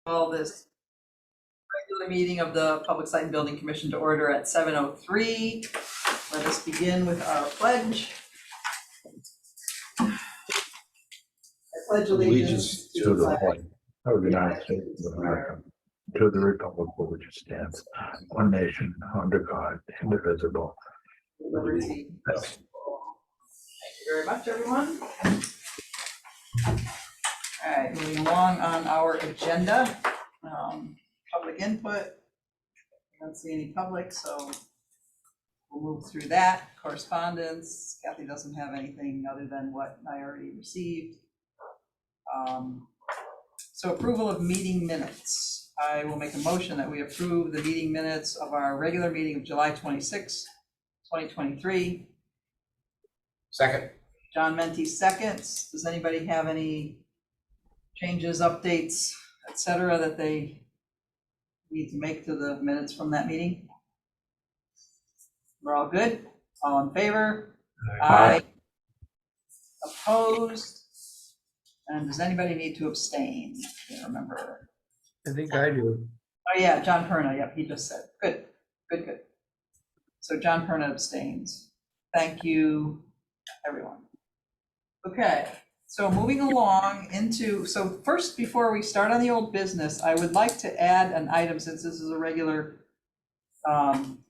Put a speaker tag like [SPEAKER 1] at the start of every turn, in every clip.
[SPEAKER 1] Call this regular meeting of the Public Site and Building Commission to order at 7:03. Let us begin with our pledge. I pledge allegiance
[SPEAKER 2] to the flag of the United States of America, to the republic for which it stands, one nation, under God, indivisible.
[SPEAKER 1] Liberty. Thank you very much, everyone. All right, moving along on our agenda, public input. I don't see any public, so we'll move through that. Correspondence, Kathy doesn't have anything other than what I already received. So approval of meeting minutes. I will make a motion that we approve the meeting minutes of our regular meeting of July 26, 2023.
[SPEAKER 3] Second.
[SPEAKER 1] John Menti seconds. Does anybody have any changes, updates, etc., that they need to make to the minutes from that meeting? We're all good? All in favor? Aye. Opposed? And does anybody need to abstain? I can't remember.
[SPEAKER 3] I think I do.
[SPEAKER 1] Oh yeah, John Perna, yep, he just said, good. So John Perna abstains. Thank you, everyone. Okay, so moving along into, so first, before we start on the old business, I would like to add an item, since this is a regular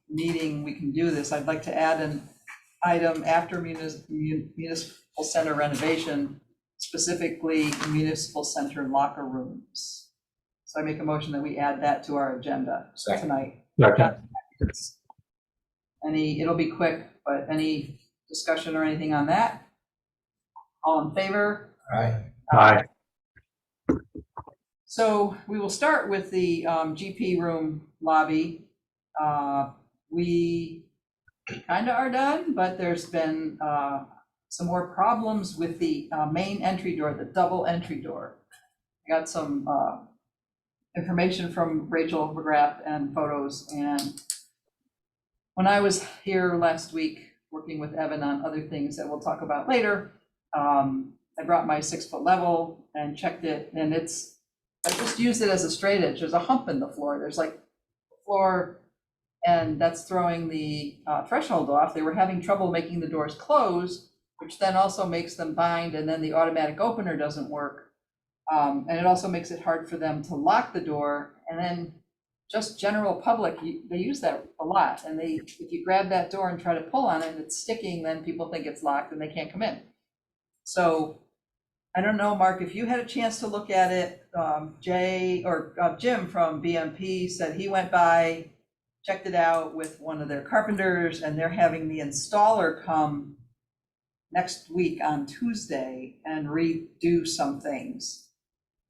[SPEAKER 1] meeting, we can do this. I'd like to add an item after municipal center renovation, specifically municipal center locker rooms. So I make a motion that we add that to our agenda tonight. It'll be quick, but any discussion or anything on that? All in favor?
[SPEAKER 3] Aye.
[SPEAKER 1] So we will start with the GP room lobby. We kind of are done, but there's been some more problems with the main entry door, the double entry door. I got some information from Rachel McGrath and photos, and when I was here last week working with Evan on other things that we'll talk about later, I brought my 6-foot level and checked it, and I just used it as a straight edge. There's a hump in the floor. There's like floor, and that's throwing the threshold off. They were having trouble making the doors close, which then also makes them bind, and then the automatic opener doesn't work. And it also makes it hard for them to lock the door. And then just general public, they use that a lot. And if you grab that door and try to pull on it and it's sticking, then people think it's locked and they can't come in. So I don't know, Mark, if you had a chance to look at it. Jim from BMP said he went by, checked it out with one of their carpenters, and they're having the installer come next week on Tuesday and redo some things.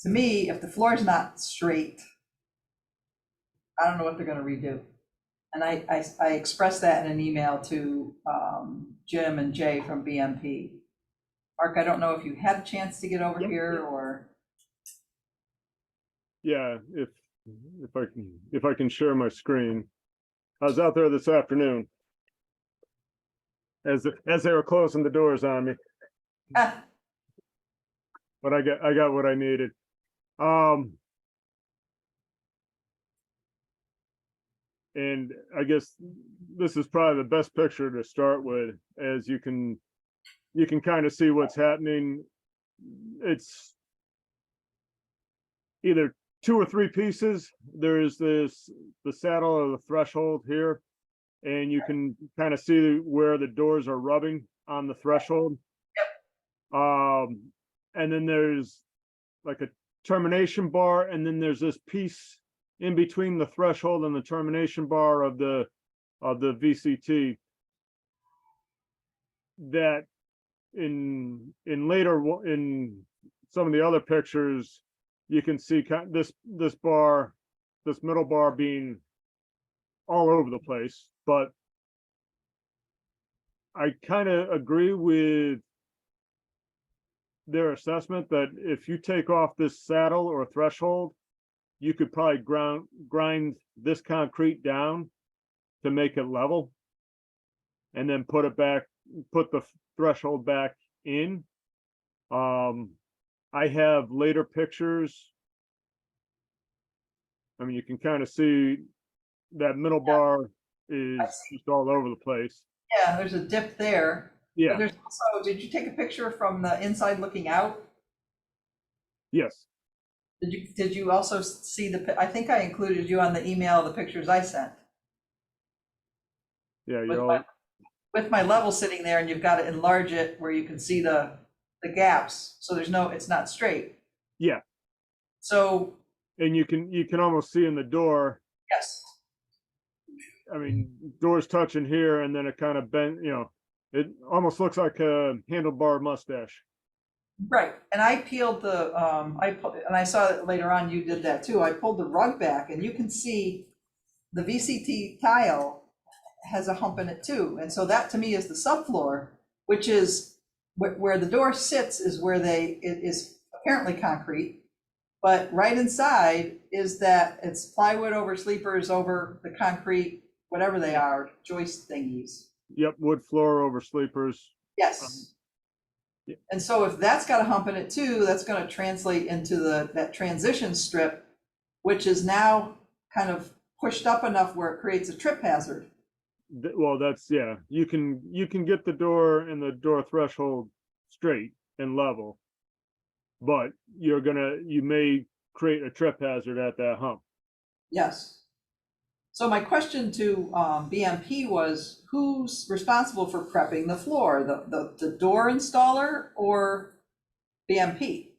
[SPEAKER 1] To me, if the floor is not straight, I don't know what they're going to redo. And I expressed that in an email to Jim and Jay from BMP. Mark, I don't know if you had a chance to get over here or.
[SPEAKER 4] Yeah, if I can share my screen. I was out there this afternoon as they were closing the doors on me. But I got what I needed. And I guess this is probably the best picture to start with, as you can kind of see what's happening. It's either 2 or 3 pieces. There's the saddle or the threshold here, and you can kind of see where the doors are rubbing on the threshold. And then there's like a termination bar, and then there's this piece in between the threshold and the termination bar of the VCT that in some of the other pictures you can see this middle bar being all over the place. But I kind of agree with their assessment that if you take off this saddle or threshold, you could probably grind this concrete down to make it level, and then put the threshold back in. I have later pictures I mean, you can kind of see that middle bar is just all over the place.
[SPEAKER 1] Yeah, there's a dip there. But
[SPEAKER 4] Yeah,
[SPEAKER 1] there's also, did you take a picture from the inside looking out?
[SPEAKER 4] yes,
[SPEAKER 1] Did you also see I think I included you on the email, the pictures I sent.
[SPEAKER 4] yeah,
[SPEAKER 1] With
[SPEAKER 4] you're all,
[SPEAKER 1] my, with my level sitting there, and you've got to enlarge it where you can see the gaps, so there's no, it's not straight.
[SPEAKER 4] yeah.
[SPEAKER 1] So,
[SPEAKER 4] And you can almost see in the door,
[SPEAKER 1] yes,
[SPEAKER 4] I mean, doors touching here and then it kind of bent, it almost looks like a handlebar mustache.
[SPEAKER 1] right, and I peeled the, and I saw that later on you did that too, I pulled the rug back, and you can see the VCT tile has a hump in it too, and so that to me is the subfloor, which is where the door sits is where it is apparently concrete, but right inside is that it's plywood over sleepers over the concrete, whatever they are, joist thingies.
[SPEAKER 4] Yep, wood floor over sleepers.
[SPEAKER 1] Yes.
[SPEAKER 4] Yeah.
[SPEAKER 1] And so if that's got a hump in it too, that's going to translate into that transition strip, which is now kind of pushed up enough where it creates a trip hazard.
[SPEAKER 4] Well, that's, yeah, you can get the door and the door threshold straight and level, but you may create a trip hazard at that hump.
[SPEAKER 1] Yes. So my question to BMP was, who's responsible for prepping the floor, the door installer or BMP?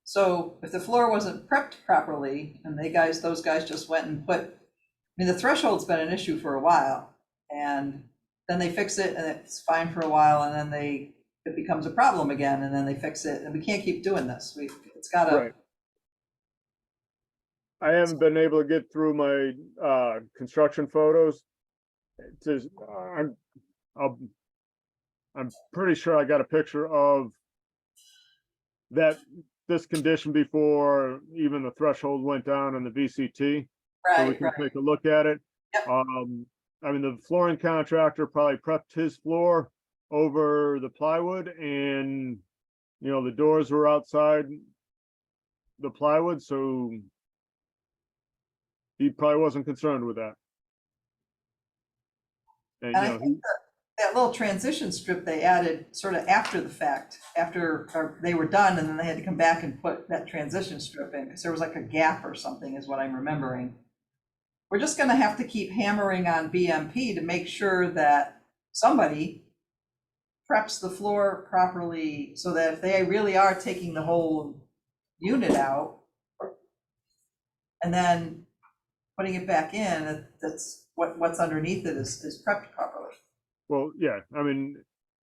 [SPEAKER 1] So if the floor wasn't prepped properly and those guys just went and I mean, the threshold's been an issue for a while, and then they fix it and it's fine for a while, and then it becomes a problem again, and then they fix it, and we can't keep doing this. It's gotta.
[SPEAKER 4] Right. I haven't been able to get through my construction photos. I'm pretty sure I got a picture of this condition before even the threshold went down on the VCT. So we
[SPEAKER 1] Right,
[SPEAKER 4] can
[SPEAKER 1] right.
[SPEAKER 4] take a look at it.
[SPEAKER 1] Yep.
[SPEAKER 4] I mean, the flooring contractor probably prepped his floor over the plywood, and the doors were outside the plywood, so he probably wasn't concerned with that. And
[SPEAKER 1] And I think that little transition strip they added sort of after the fact, after they were done, and then they had to come back and put that transition strip in, because there was like a gap or something is what I'm remembering. We're just gonna have to keep hammering on BMP to make sure that somebody preps the floor properly, so that if they really are taking the whole unit out and then putting it back in, that's what's underneath it is prepped properly.
[SPEAKER 4] well, yeah, I mean,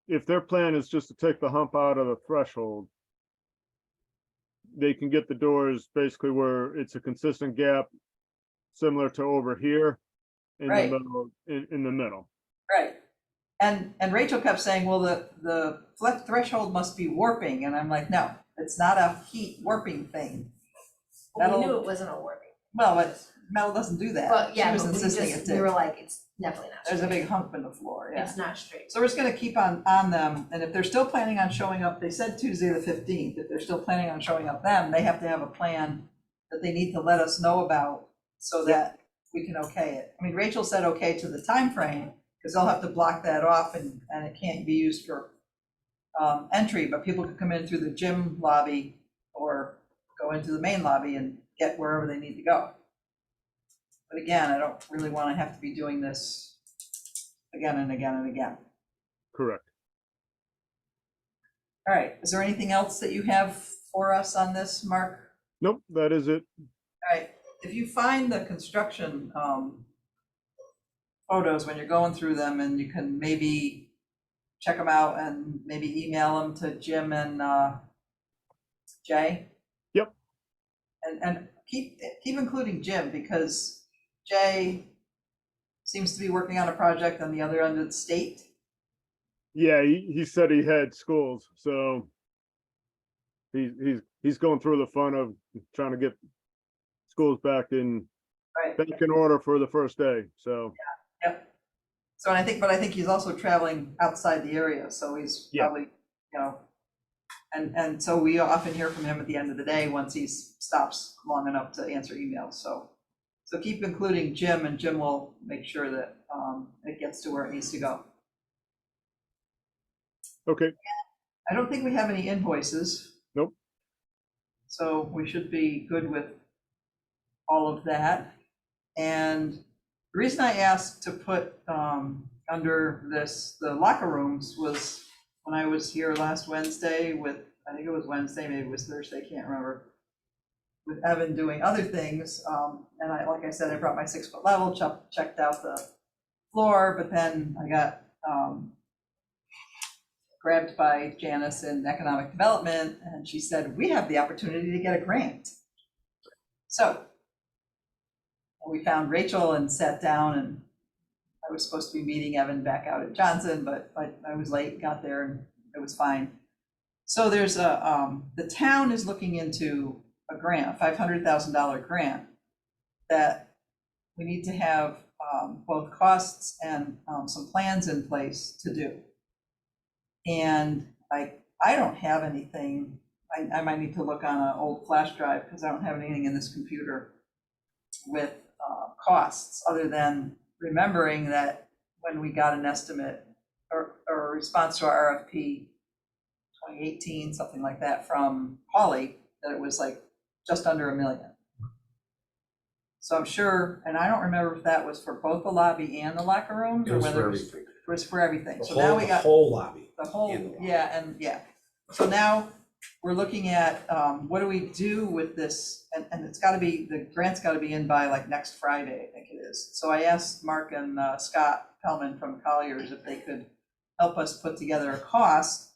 [SPEAKER 4] if their plan is just to take the hump out of the threshold, they can get the doors basically where it's a consistent gap, similar to over here in
[SPEAKER 1] Right.
[SPEAKER 4] the middle, in the middle.
[SPEAKER 1] Right. And Rachel kept saying, well, the threshold must be warping. And I'm like, no, it's not a heat warping thing.
[SPEAKER 5] Well, we knew it wasn't a warping,
[SPEAKER 1] Well, but metal doesn't do that.
[SPEAKER 5] but yeah,
[SPEAKER 1] She was
[SPEAKER 5] but
[SPEAKER 1] insisting it
[SPEAKER 5] we were
[SPEAKER 1] did.
[SPEAKER 5] like, it's definitely not
[SPEAKER 1] There's a
[SPEAKER 5] straight.
[SPEAKER 1] big hump in the floor, yeah.
[SPEAKER 5] It's not straight.
[SPEAKER 1] So we're just gonna keep on them, and if they're still planning on showing up, they said Tuesday the 15th, if they're still planning on showing up then, they have to have a plan that they need to let us know about so that we can okay it. I mean, Rachel said okay to the time frame because they'll have to block that off and it can't be used for entry, but people could come in through the gym lobby or go into the main lobby and get wherever they need to go. But again, I don't really want to have to be doing this again and again and again.
[SPEAKER 4] Correct.
[SPEAKER 1] All right, is there anything else that you have for us on this, Mark?
[SPEAKER 4] Nope, that is it.
[SPEAKER 1] All right, if you find the construction photos when you're going through them, and you can maybe check them out and maybe email them to Jim and Jay?
[SPEAKER 4] Yep.
[SPEAKER 1] And keep including Jim, because Jay seems to be working on a project on the other end of the state.
[SPEAKER 4] Yeah, he said he had schools, so he's going through the fun of trying to get schools back in
[SPEAKER 1] Right.
[SPEAKER 4] order for the first day, so.
[SPEAKER 1] Yep. So I think he's also traveling outside the area, so he's
[SPEAKER 4] Yeah.
[SPEAKER 1] probably, And so we often hear from him at the end of the day once he stops long enough to answer emails, so keep including Jim, and Jim will make sure that it gets to where it needs to go.
[SPEAKER 4] Okay,
[SPEAKER 1] I don't think we have any invoices.
[SPEAKER 4] Nope.
[SPEAKER 1] So we should be good with all of that. And the reason I asked to put under this, the locker rooms, was when I was here last Wednesday with, I think it was Wednesday, maybe it was Thursday, can't remember, with Evan doing other things. And like I said, I brought my 6-foot level, checked out the floor, but then I got grabbed by Janice in economic development, and she said, we have the opportunity to get a grant. So we found Rachel and sat down, and I was supposed to be meeting Evan back out at Johnson, but I was late, got there, and it was fine. So there's the town is looking into a grant, a $500,000 grant, that we need to have both costs and some plans in place to do. And I don't have anything. I might need to look on an old flash drive because I don't have anything in this computer with costs, other than remembering that when we got an estimate or a response to our RFP 2018, something like that, from Holly, that it was like just under $1 million. So I'm sure, and I don't remember if that was for both the lobby and the locker rooms,
[SPEAKER 3] It
[SPEAKER 1] or
[SPEAKER 3] was
[SPEAKER 1] whether
[SPEAKER 3] for
[SPEAKER 1] it was
[SPEAKER 3] everything.
[SPEAKER 1] for everything.
[SPEAKER 3] The
[SPEAKER 1] So now we
[SPEAKER 3] the
[SPEAKER 1] got
[SPEAKER 3] whole lobby.
[SPEAKER 1] the whole,
[SPEAKER 3] and the lobby.
[SPEAKER 1] yeah. So now we're looking at what do we do with this? And it's gotta be, the grant's gotta be in by like next Friday, I think it is. So I asked Mark and Scott Pellman from Colliers if they could help us put together a cost.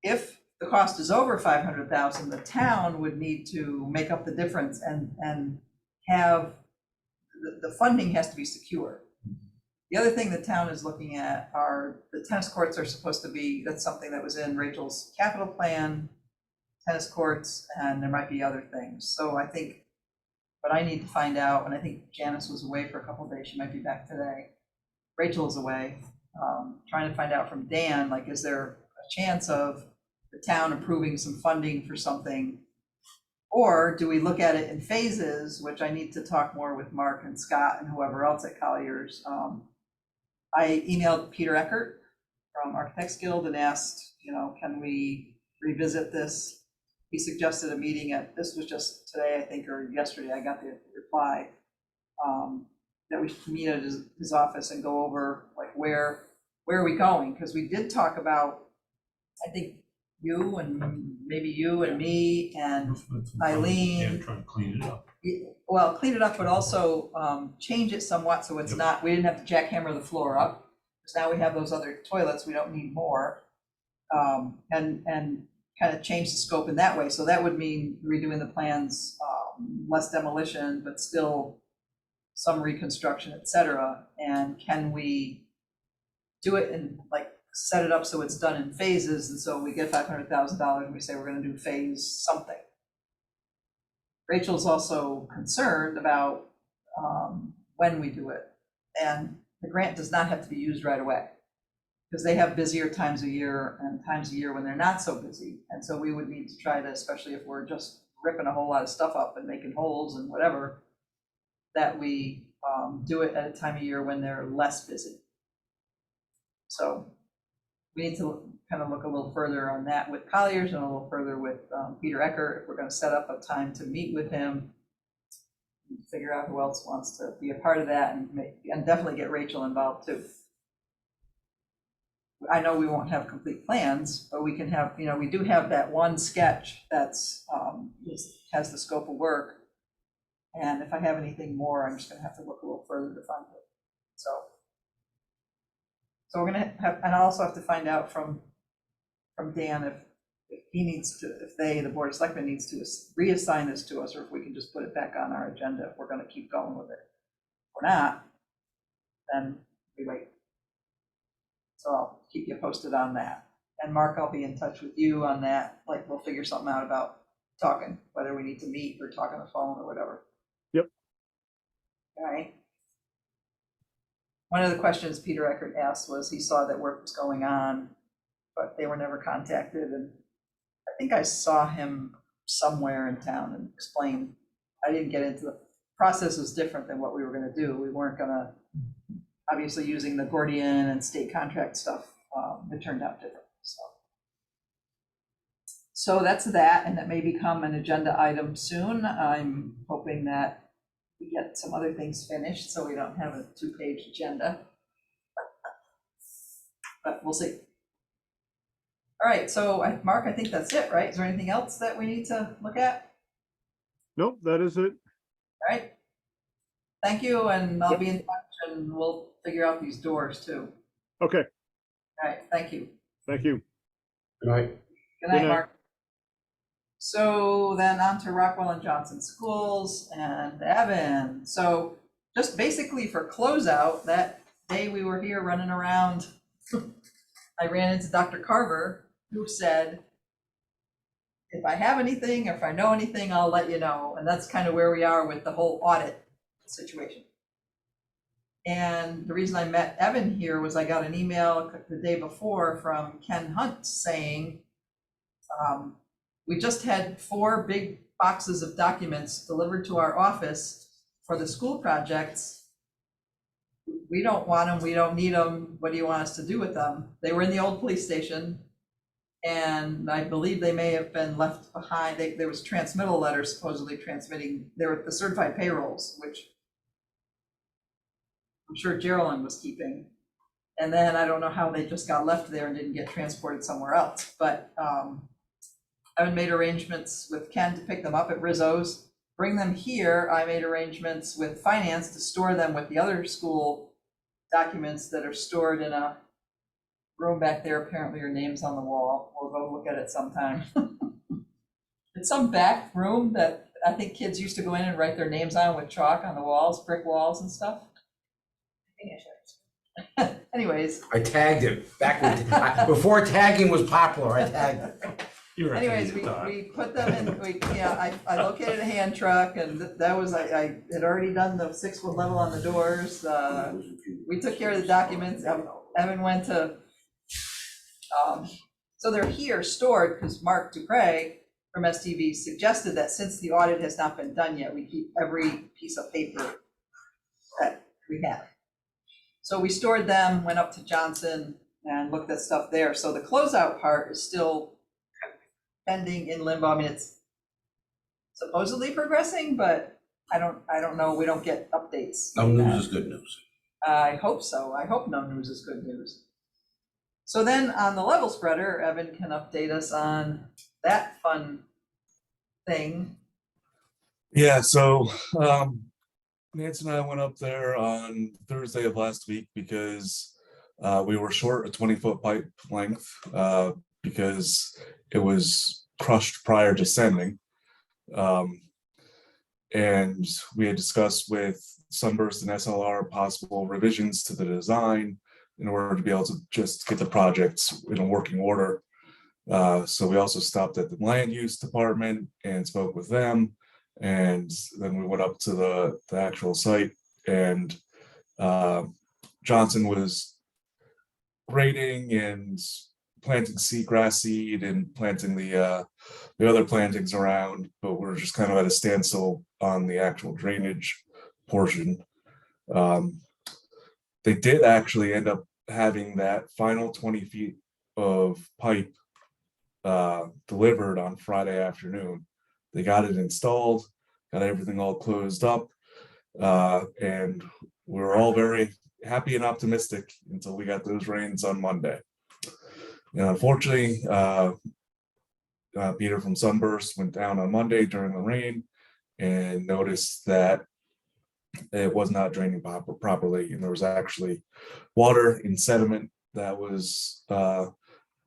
[SPEAKER 1] If the cost is over 500,000, the town would need to make up the difference and have, the funding has to be secure. The other thing the town is looking at are the tennis courts are supposed to be, that's something that was in Rachel's capital plan, tennis courts, and there might be other things. So I think what I need to find out, and I think Janice was away for a couple of days, she might be back today. Rachel is away, trying to find out from Dan, like, is there a chance of the town approving some funding for something? Or do we look at it in phases, which I need to talk more with Mark and Scott and whoever else at Colliers. I emailed Peter Eckert from Architects Guild and asked, can we revisit this? He suggested a meeting this was just today, I think, or yesterday, I got the reply, that we should meet at his office and go over, like, where are we going? Because we did talk about, I think, you and maybe you and me and Eileen.
[SPEAKER 6] Yeah, try to clean it up.
[SPEAKER 1] Well, clean it up, but also change it somewhat so it's not, we didn't have to jackhammer the floor up, because now we have those other toilets, we don't need more. And kind of change the scope in that way. So that would mean redoing the plans, less demolition, but still some reconstruction, et cetera. And can we do it in, like, set it up so it's done in phases, and so we get $500,000 and we say we're going to do phase something. Rachel's also concerned about when we do it, and the grant does not have to be used right away, because they have busier times of year and times of year when they're not so busy. And so we would need to try to, especially if we're just ripping a whole lot of stuff up and making holes and whatever, that we do it at a time of year when they're less busy. So we need to kind of look a little further on that with Colliers and a little further with Peter Eckert, if we're going to set up a time to meet with him, figure out who else wants to be a part of that, and definitely get Rachel involved too. I know we won't have complete plans, but we can have, we do have that one sketch that's has the scope of work. And if I have anything more, I'm just going to have to look a little further to find it. So we're going to have, and I also have to find out from Dan if he needs to, if the Board of Selectmen needs to reassign this to us, or if we can just put it back on our agenda if we're going to keep going with it. If we're not, then we wait. So I'll keep you posted on that. And Mark, I'll be in touch with you on that. Like, we'll figure something out about talking, whether we need to meet or talk on the phone or whatever.
[SPEAKER 4] Yep.
[SPEAKER 1] All right. One of the questions Peter Eckert asked was, he saw that work was going on, but they were never contacted, and I think I saw him somewhere in town and explained, I didn't get into the process was different than what we were gonna do. We weren't gonna, obviously using the Gordian and state contract stuff, it turned out different, so. So that's that, and that may become an agenda item soon. I'm hoping that we get some other things finished, so we don't have a 2-page agenda. But we'll see. All right, so Mark, I think that's it, right? Is there anything else that we need to look at?
[SPEAKER 4] Nope, that is it.
[SPEAKER 1] All right. Thank you, and I'll be in touch, and we'll figure out these doors too.
[SPEAKER 4] Okay,
[SPEAKER 1] All right, thank you.
[SPEAKER 4] thank you.
[SPEAKER 3] Good night.
[SPEAKER 1] Good night,
[SPEAKER 4] night.
[SPEAKER 1] Mark. So then on to Rockwell and Johnson Schools and Evan. So just basically for closeout, that day we were here running around, I ran into Dr. Carver, who said, if I have anything, or if I know anything, I'll let you know. And that's kind of where we are with the whole audit situation. And the reason I met Evan here was I got an email the day before from Ken Hunt saying, we just had 4 big boxes of documents delivered to our office for the school projects. We don't want them, we don't need them, what do you want us to do with them? They were in the old police station, and I believe they may have been left behind. There was transmittal letters supposedly transmitting, they were the certified payrolls, which I'm sure Geraldine was keeping. And then I don't know how they just got left there and didn't get transported somewhere else, but I made arrangements with Ken to pick them up at Rizzo's, bring them here. I made arrangements with finance to store them with the other school documents that are stored in a room back there. Apparently your name's on the wall. We'll go look at it sometime. It's some back room that I think kids used to go in and write their names on with chalk on the walls, brick walls and stuff.
[SPEAKER 5] I think I should.
[SPEAKER 1] Anyways,
[SPEAKER 3] I tagged it back before tagging was popular. I tagged it.
[SPEAKER 1] anyways, we put them in, I located a hand truck, and that was, I had already done the 6-foot level on the doors. We took care of the documents. Evan went to, so they're here stored because Mark Dupre from STV suggested that since the audit has not been done yet, we keep every piece of paper that we have. So we stored them, went up to Johnson and looked at stuff there. So the closeout part is still pending in limbo. I mean, it's supposedly progressing, but I don't know. We don't get updates.
[SPEAKER 3] No news is good news.
[SPEAKER 1] I hope so. I hope no news is good news. So then on the level spreader, Evan can update us on that fun thing.
[SPEAKER 6] Yeah, so Nancy and I went up there on Thursday of last week because we were short a 20-foot pipe length because it was crushed prior to sending. And we had discussed with Sunburst and SLR possible revisions to the design in order to be able to just get the projects in a working order. So we also stopped at the land use department and spoke with them. And then we went up to the actual site, and Johnson was grading and planting seagrass seed and planting the other plantings around, but we're just kind of at a standstill on the actual drainage portion. They did actually end up having that final 20 feet of pipe delivered on Friday afternoon. They got it installed, got everything all closed up, and we were all very happy and optimistic until we got those rains on Monday. And unfortunately, Peter from Sunburst went down on Monday during the rain and noticed that it was not draining properly, and there was actually water and sediment that was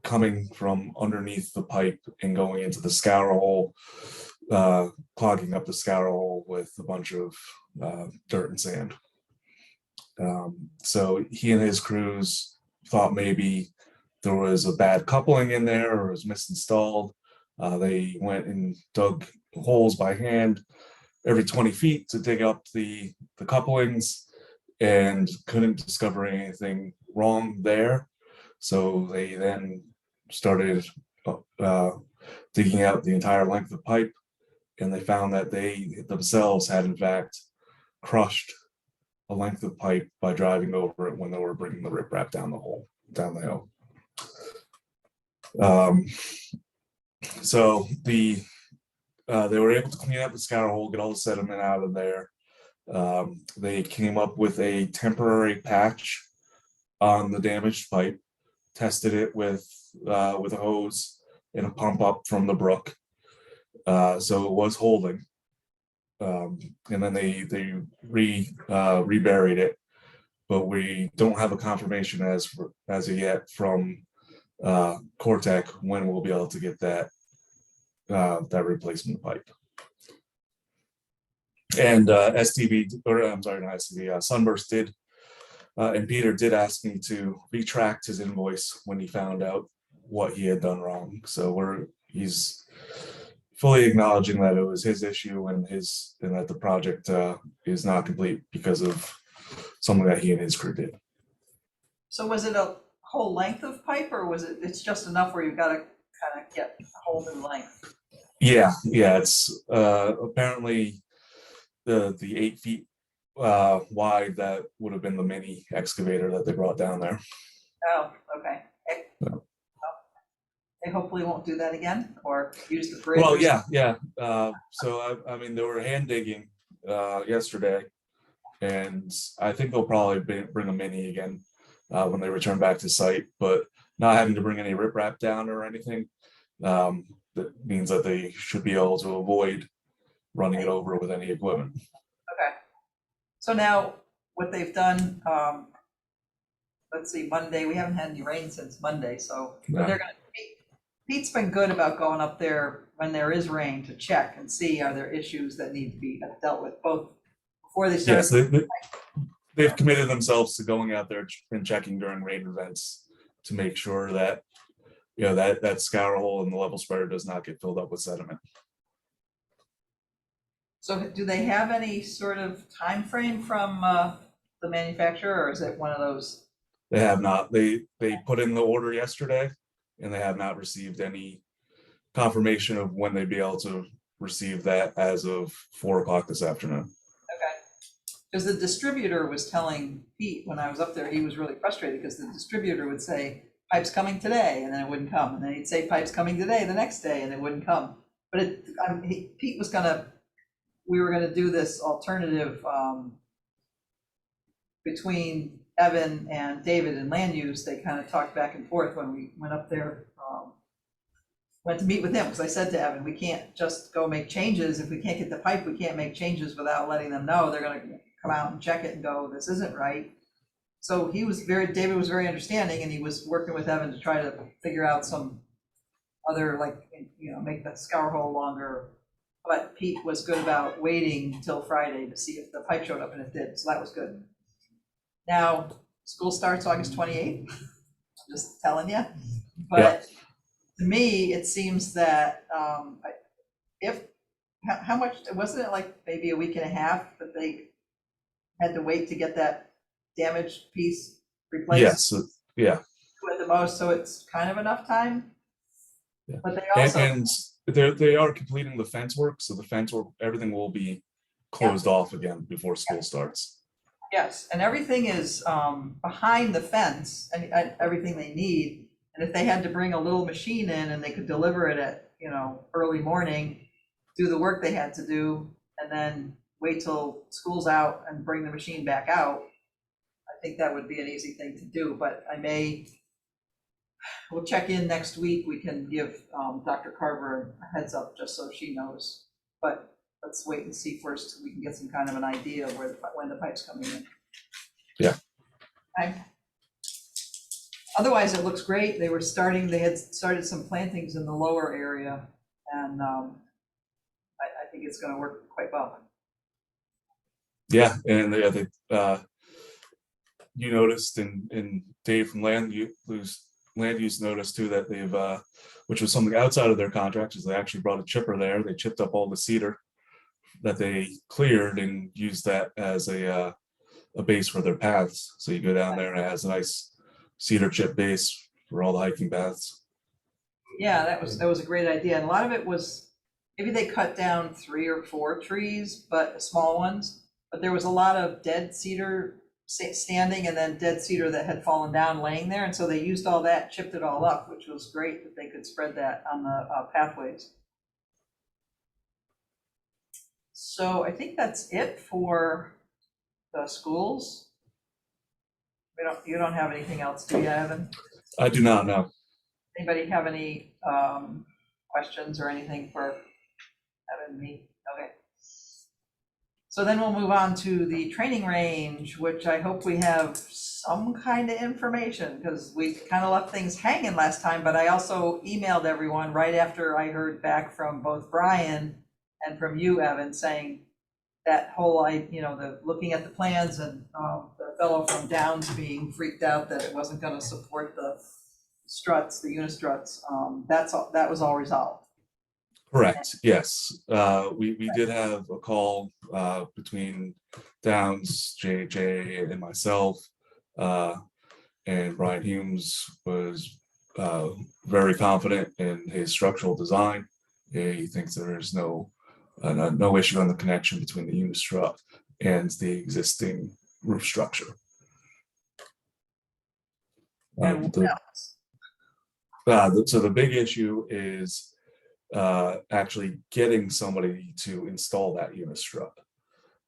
[SPEAKER 6] coming from underneath the pipe and going into the scour hole, clogging up the scour hole with a bunch of dirt and sand. So he and his crews thought maybe there was a bad coupling in there or it was misinstalled. They went and dug holes by hand every 20 feet to dig up the couplings and couldn't discover anything wrong there. So they then started digging out the entire length of pipe, and they found that they themselves had in fact crushed a length of pipe by driving over it when they were bringing the riprap down the hill. So they were able to clean up the scour hole, get all the sediment out of there. They came up with a temporary patch on the damaged pipe, tested it with a hose and a pump up from the brook. So it was holding. And then they reburied it, but we don't have a confirmation as of yet from Cortec when we'll be able to get that replacement pipe. And STV, or I'm sorry, not STV, Sunburst did, and Peter did ask me to retract his invoice when he found out what he had done wrong. So he's fully acknowledging that it was his issue and that the project is not complete because of something that he and his crew did.
[SPEAKER 1] So was it a whole length of pipe, or was it's just enough where you've got to kind of get a whole new length?
[SPEAKER 6] Yeah, it's apparently the 8 feet wide that would have been the mini excavator that they brought down there.
[SPEAKER 1] Oh, okay.
[SPEAKER 6] No.
[SPEAKER 1] They hopefully won't do that again, or use the bridge.
[SPEAKER 6] Well, yeah. So I mean, they were hand digging yesterday, and I think they'll probably bring a mini again when they return back to site, but not having to bring any riprap down or anything. That means that they should be able to avoid running it over with any equipment.
[SPEAKER 1] Okay. So now what they've done, let's see, Monday, we haven't had any rain since Monday, so
[SPEAKER 6] No.
[SPEAKER 1] they're gonna, Pete's been good about going up there when there is rain to check and see are there issues that need to be dealt with, both before they start.
[SPEAKER 6] Yes, they've committed themselves to going out there and checking during rain events to make sure that, you know, that scour hole and the level spreader does not get filled up with sediment.
[SPEAKER 1] So do they have any sort of time frame from the manufacturer, or is it one of those?
[SPEAKER 6] They have not. They put in the order yesterday, and they have not received any confirmation of when they'd be able to receive that as of 4 o'clock this afternoon.
[SPEAKER 1] Okay. Because the distributor was telling Pete when I was up there, he was really frustrated because the distributor would say, pipe's coming today, and then it wouldn't come. And then he'd say, pipe's coming today, the next day, and it wouldn't come. But Pete was we were gonna do this alternative between Evan and David and land use. They kind of talked back and forth when we went up there, went to meet with him, because I said to Evan, we can't just go make changes. If we can't get the pipe, we can't make changes without letting them know. They're gonna come out and check it and go, this isn't right. So David was very understanding, and he was working with Evan to try to figure out some other, like, you know, make the scour hole longer. But Pete was good about waiting until Friday to see if the pipe showed up, and it did, so that was good. Now, school starts August 28th, I'm just telling you. But to me, it seems that how much, wasn't it like maybe a week and a half that they had to wait to get that damaged piece replaced?
[SPEAKER 6] Yes, yeah.
[SPEAKER 1] At the most, so it's kind of enough time.
[SPEAKER 6] Yeah.
[SPEAKER 1] But they also.
[SPEAKER 6] And they are completing the fence work, so the fence work, everything will be closed off again before school starts.
[SPEAKER 1] Yes, and everything is behind the fence, and everything they need. And if they had to bring a little machine in and they could deliver it at, you know, early morning, do the work they had to do, and then wait till school's out and bring the machine back out, I think that would be an easy thing to do. But we'll check in next week. We can give Dr. Carver a heads up just so she knows. But let's wait and see first. We can get some kind of an idea of when the pipe's coming in.
[SPEAKER 6] Yeah.
[SPEAKER 1] Okay. Otherwise, it looks great. They had started some plantings in the lower area, and I think it's going to work quite well.
[SPEAKER 6] Yeah, and you noticed, and Dave from land use noticed too, that they've which was something outside of their contract, is they actually brought a chipper there. They chipped up all the cedar that they cleared and used that as a base for their paths. So you go down there and it has a nice cedar chip base for all the hiking paths.
[SPEAKER 1] Yeah, that was a great idea. And a lot of it was, maybe they cut down 3 or 4 trees, but small ones. But there was a lot of dead cedar standing and then dead cedar that had fallen down laying there. And so they used all that, chipped it all up, which was great that they could spread that on the pathways. So I think that's it for the schools. You don't have anything else, do you, Evan?
[SPEAKER 6] I do not know.
[SPEAKER 1] Anybody have any questions or anything for Evan, me? Okay. So then we'll move on to the training range, which I hope we have some kind of information, because we kind of left things hanging last time, but I also emailed everyone right after I heard back from both Brian and from you, Evan, saying that whole, the looking at the plans and the fellow from Downs being freaked out that it wasn't going to support the struts, the unistruts, that was all resolved.
[SPEAKER 6] Correct, yes. We did have a call between Downs, JHA, and myself. And Brian Humes was very confident in his structural design. He thinks there is no issue on the connection between the unistrut and the existing roof structure.
[SPEAKER 1] And what else?
[SPEAKER 6] So the big issue is actually getting somebody to install that unistrut.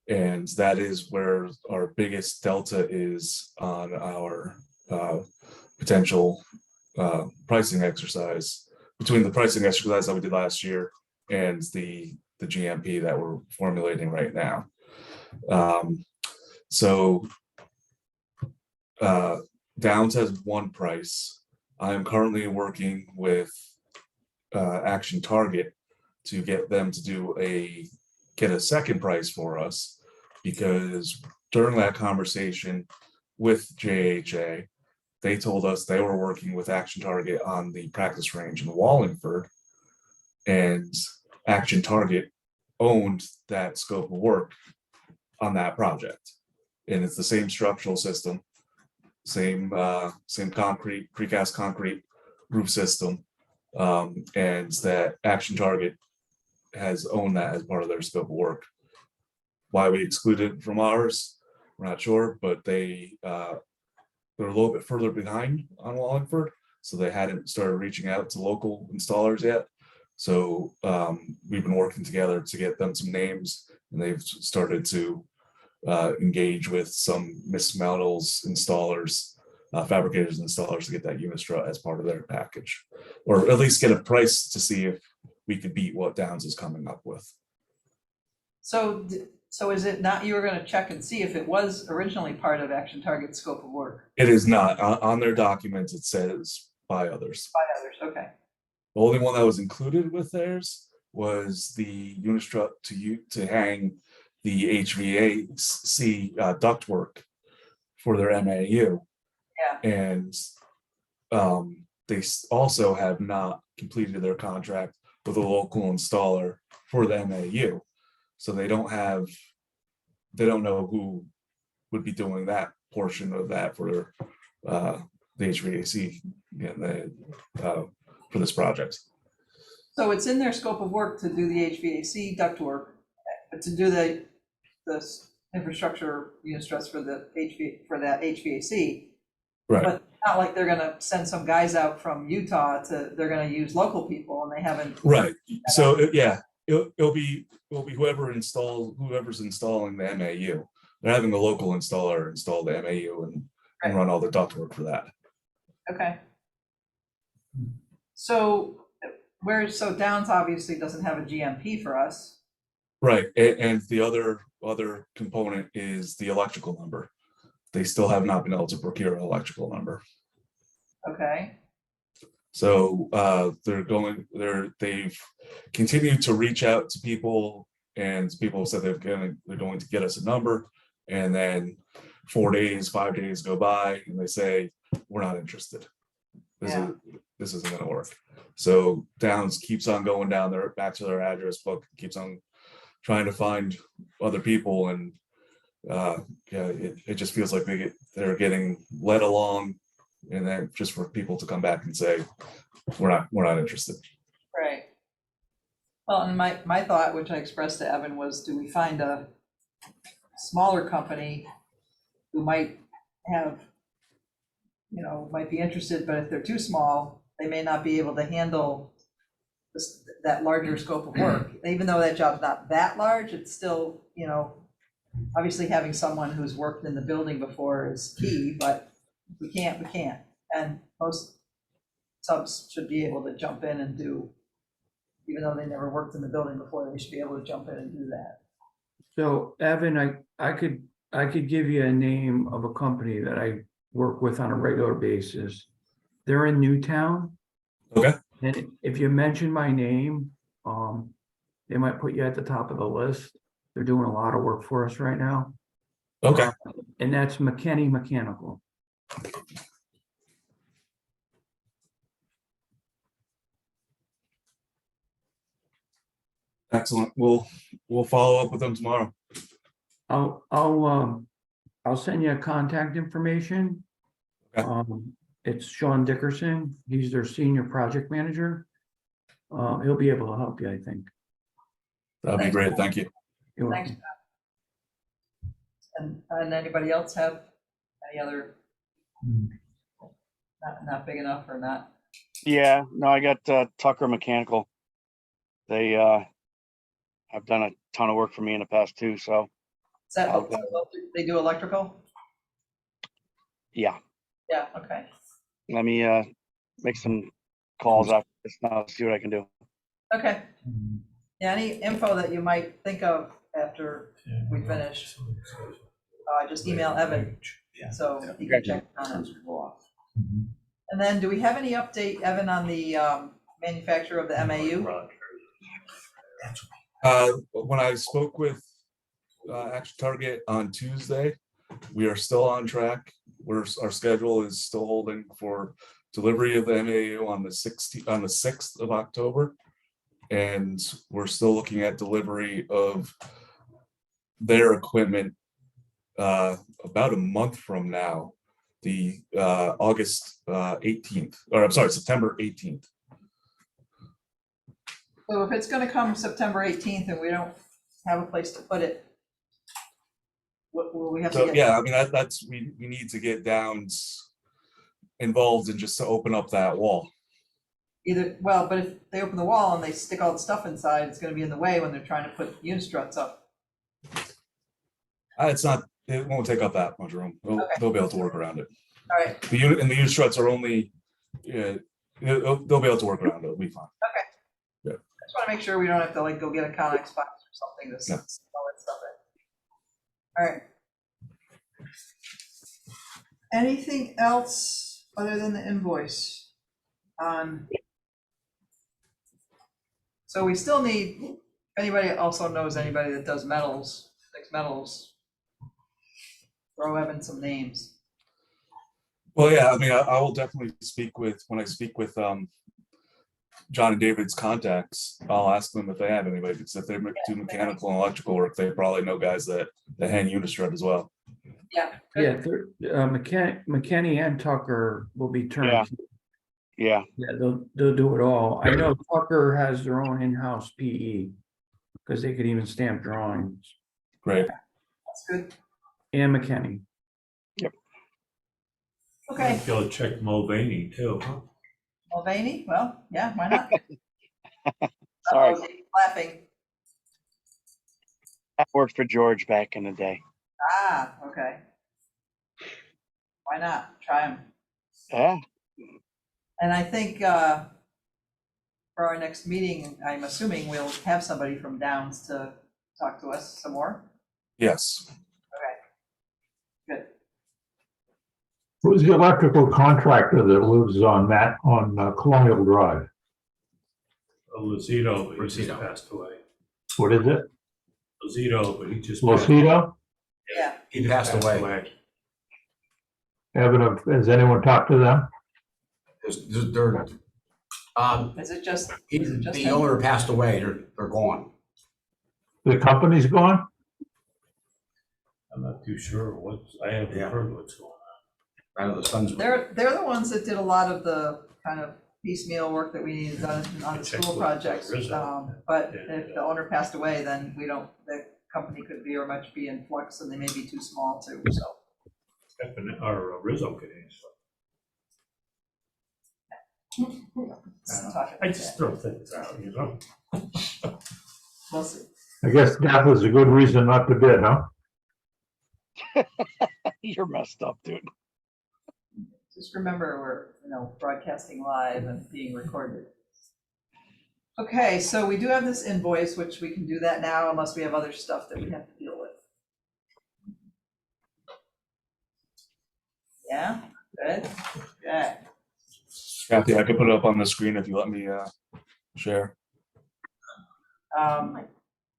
[SPEAKER 6] And that is where our biggest delta is on our potential pricing exercise, between the pricing exercise that we did last year and the GMP that we're formulating right now. So Downs has one price. I am currently working with Action Target to get them to get a second price for us, because during that conversation with JHA, they told us they were working with Action Target on the practice range in Wallingford, and Action Target owned that scope of work on that project. And it's the same structural system, same concrete, precast concrete roof system. And that Action Target has owned that as part of their scope of work. Why we excluded from ours, we're not sure, but they're a little bit further behind on Wallingford, so they hadn't started reaching out to local installers yet. So we've been working together to get them some names, and they've started to engage with some Miss Metal's installers, fabricators and installers, to get that unistrut as part of their package, or at least get a price to see if we could beat what Downs is coming up with.
[SPEAKER 1] So is it not, you were going to check and see if it was originally part of Action Target's scope of work?
[SPEAKER 6] It is not. On their documents, it says by others.
[SPEAKER 1] By others, okay.
[SPEAKER 6] The only one that was included with theirs was the unistrut to hang the HVAC ductwork for their MAU.
[SPEAKER 1] Yeah.
[SPEAKER 6] And they also have not completed their contract with a local installer for the MAU. So they don't know who would be doing that portion of that for the HVAC for this project.
[SPEAKER 1] So it's in their scope of work to do the HVAC ductwork, but to do the infrastructure unistruts for that HVAC.
[SPEAKER 6] Right.
[SPEAKER 1] But it's not like they're gonna send some guys out from Utah they're gonna use local people, and they haven't.
[SPEAKER 6] Right. So it'll be whoever's installing the MAU. They're having a local installer install the MAU and run all the ductwork for that.
[SPEAKER 1] Okay. So Downs obviously doesn't have a GMP for us.
[SPEAKER 6] Right, and the other component is the electrical number. They still have not been able to procure an electrical number.
[SPEAKER 1] Okay.
[SPEAKER 6] So they've continued to reach out to people, and people said they're going to get us a number, and then 5 days go by, and they say, we're not interested. This isn't going to work. So Downs keeps on going down back to their address book, keeps on trying to find other people, and it just feels like they're getting led along, and then just for people to come back and say, we're not interested.
[SPEAKER 1] Right. Well, and my thought, which I expressed to Evan, was do we find a smaller company who might have, might be interested, but if they're too small, they may not be able to handle that larger scope of work. Even though that job's not that large, it's still, obviously having someone who's worked in the building before is key, but if we can't, we can't. And most subs should be able to jump in and do, even though they never worked in the building before, they should be able to jump in and do that.
[SPEAKER 7] So Evan, I could give you a name of a company that I work with on a regular basis. They're in Newtown.
[SPEAKER 6] Okay.
[SPEAKER 7] And if you mention my name, they might put you at the top of the list. They're doing a lot of work for us right now.
[SPEAKER 6] Okay.
[SPEAKER 7] And that's McKinney Mechanical.
[SPEAKER 6] Excellent. We'll follow up with them tomorrow.
[SPEAKER 7] I'll send you contact information.
[SPEAKER 6] Okay.
[SPEAKER 7] It's Sean Dickerson. He's their senior project manager. He'll be able to help you, I think.
[SPEAKER 6] That'd be great. Thank you.
[SPEAKER 7] You're
[SPEAKER 1] Thanks.
[SPEAKER 7] welcome.
[SPEAKER 1] And anybody else have any other, not big enough or not?
[SPEAKER 8] Yeah, no, I got Tucker Mechanical. They have done a ton of work for me in the past too, so
[SPEAKER 1] Is that,
[SPEAKER 8] Okay.
[SPEAKER 1] they do electrical?
[SPEAKER 8] yeah.
[SPEAKER 1] Yeah, okay.
[SPEAKER 8] Let me make some calls after this now, see what I can do.
[SPEAKER 1] Okay. Yeah, any info that you might think of after we finish, just email Evan, so he can check on it. And then, do we have any update, Evan, on the manufacturer of the MAU?
[SPEAKER 6] When I spoke with Action Target on Tuesday, we are still on track. Our schedule is still holding for delivery of the MAU on the 6th of October. And we're still looking at delivery of their equipment about a month from now, the August 18th, or I'm sorry, September 18th.
[SPEAKER 1] So if it's gonna come September 18th and we don't have a place to put it, what will we have to
[SPEAKER 6] So
[SPEAKER 1] get?
[SPEAKER 6] yeah, I mean, that's, we need to get Downs involved and just to open up that wall.
[SPEAKER 1] Either, well, but if they open the wall and they stick all the stuff inside, it's gonna be in the way when they're trying to put unistruts up.
[SPEAKER 6] It's not, it won't take up that much room.
[SPEAKER 1] Okay.
[SPEAKER 6] They'll be able to work around it.
[SPEAKER 1] All right,
[SPEAKER 6] The unit and the unistruts are only, they'll be able to work around it. It'll be fine.
[SPEAKER 1] I just wanna make sure we don't have to like go get a Connex box or something to
[SPEAKER 6] No.
[SPEAKER 1] all that stuff in. All right. Anything else other than the invoice? So we still need, if anybody also knows anybody that does metals, fix metals, throw Evan some names.
[SPEAKER 6] Well, yeah, I mean, I will definitely speak with, when I speak with John and David's contacts, I'll ask them if they have anybody, because if they do mechanical and electrical work, they probably know guys that hang Unistrut as well.
[SPEAKER 1] Yeah.
[SPEAKER 7] Yeah, McKinney and Tucker will be turned.
[SPEAKER 8] Yeah,
[SPEAKER 7] Yeah, they'll do it all. I know Tucker has their own in-house PE, because they could even stamp drawings,
[SPEAKER 6] Great.
[SPEAKER 1] That's good.
[SPEAKER 7] and McKinney.
[SPEAKER 1] Okay,
[SPEAKER 9] Go check Mulvaney too.
[SPEAKER 1] Mulvaney, well, yeah, why not?
[SPEAKER 8] Sorry.
[SPEAKER 1] Uh-oh, Dave's laughing.
[SPEAKER 8] I worked for George back in the day.
[SPEAKER 1] Ah, okay. Why not? Try them.
[SPEAKER 8] Yeah,
[SPEAKER 1] And I think for our next meeting, I'm assuming we'll have somebody from Downs to talk to us some more.
[SPEAKER 6] Yes.
[SPEAKER 1] Okay. Good.
[SPEAKER 2] Who's the electrical contractor that lives on Colonial Drive?
[SPEAKER 9] Lozito, but he just
[SPEAKER 3] Lozito.
[SPEAKER 9] passed away.
[SPEAKER 2] What is it?
[SPEAKER 9] Lozito, but he just. passed-
[SPEAKER 2] Lucido?
[SPEAKER 1] Yeah.
[SPEAKER 3] He passed away.
[SPEAKER 2] Evan, has anyone talked to them?
[SPEAKER 3] They're,
[SPEAKER 1] Is it just,
[SPEAKER 3] the
[SPEAKER 1] him?
[SPEAKER 3] owner passed away. They're gone.
[SPEAKER 2] The company's gone?
[SPEAKER 9] I'm not too sure I haven't
[SPEAKER 3] Yeah.
[SPEAKER 9] heard what's going on.
[SPEAKER 3] I know the son's.
[SPEAKER 1] they're the ones that did a lot of the kind of piecemeal work that we needed done on the
[SPEAKER 9] Check
[SPEAKER 1] school
[SPEAKER 9] with
[SPEAKER 1] projects.
[SPEAKER 9] Rizzo.
[SPEAKER 1] But
[SPEAKER 9] And,
[SPEAKER 1] if the owner passed away, then we don't, the company could very much be in flux and they may be too small too, so.
[SPEAKER 9] Or Rizzo could answer.
[SPEAKER 1] let's talk
[SPEAKER 9] I
[SPEAKER 1] about
[SPEAKER 9] just
[SPEAKER 1] that.
[SPEAKER 9] throw things out, you know?
[SPEAKER 1] We'll see.
[SPEAKER 2] I guess that was a good reason not to bid, huh?
[SPEAKER 8] You're messed up, dude.
[SPEAKER 1] Just remember, we're, broadcasting live and being recorded. Okay, so we do have this invoice, which we can do that now unless we have other stuff that we have to deal with. Yeah, good, okay.
[SPEAKER 6] Kathy, I could put it up on the screen if you let me share.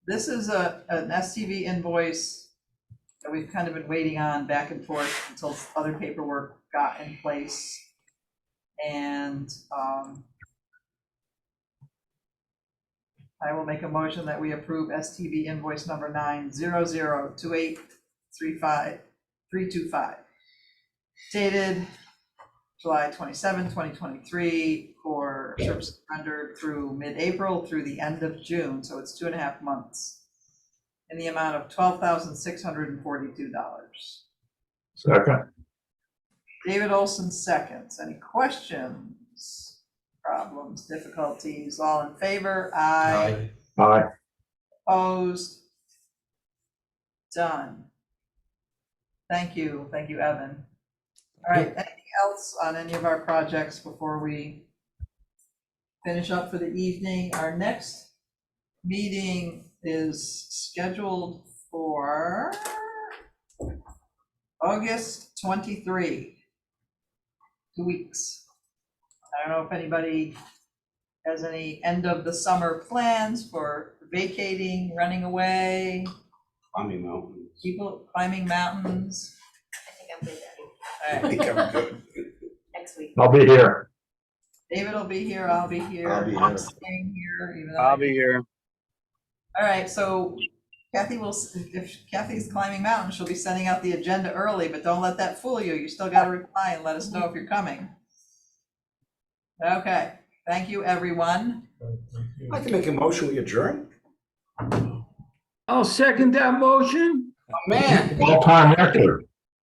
[SPEAKER 1] This is an STV invoice that we've kind of been waiting on back and forth until other paperwork got in place. And I will make a motion that we approve STV invoice number 9002835 dated July 27, 2023 for services rendered through mid-April through the end of June, so it's 2.5 months, in the amount of $12,642.
[SPEAKER 2] Second.
[SPEAKER 1] David Olson seconds. Any questions, problems, difficulties? All in favor? Aye.
[SPEAKER 2] Aye.
[SPEAKER 1] Opposed? Done. Thank you, Evan. All right, anything else on any of our projects before we finish up for the evening? Our next meeting is scheduled for August 23, 2 weeks. I don't know if anybody has any end of the summer plans for vacating, running away,
[SPEAKER 3] Climbing mountains.
[SPEAKER 1] people climbing mountains.
[SPEAKER 5] I think I'm good
[SPEAKER 1] All right.
[SPEAKER 5] next week.
[SPEAKER 2] I'll be here.
[SPEAKER 1] David will be here, I'll be here.
[SPEAKER 3] I'll be
[SPEAKER 1] I'm
[SPEAKER 3] here.
[SPEAKER 1] staying here, even though.
[SPEAKER 8] I'll be here.
[SPEAKER 1] All right, so Kathy will, if Kathy's climbing mountains, she'll be sending out the agenda early, but don't let that fool you. You still got to reply and let us know if you're coming. Okay, thank you, everyone.
[SPEAKER 3] I'd like to make a motion, we adjourn?
[SPEAKER 7] I'll second that motion.
[SPEAKER 3] Oh, man.
[SPEAKER 2] All-time record.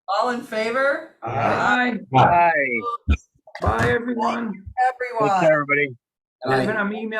[SPEAKER 1] All in favor?
[SPEAKER 7] Aye.
[SPEAKER 2] Aye.
[SPEAKER 8] Bye.
[SPEAKER 7] Bye, everyone.
[SPEAKER 1] Everyone.
[SPEAKER 8] everybody.
[SPEAKER 7] Evan, I'm emailing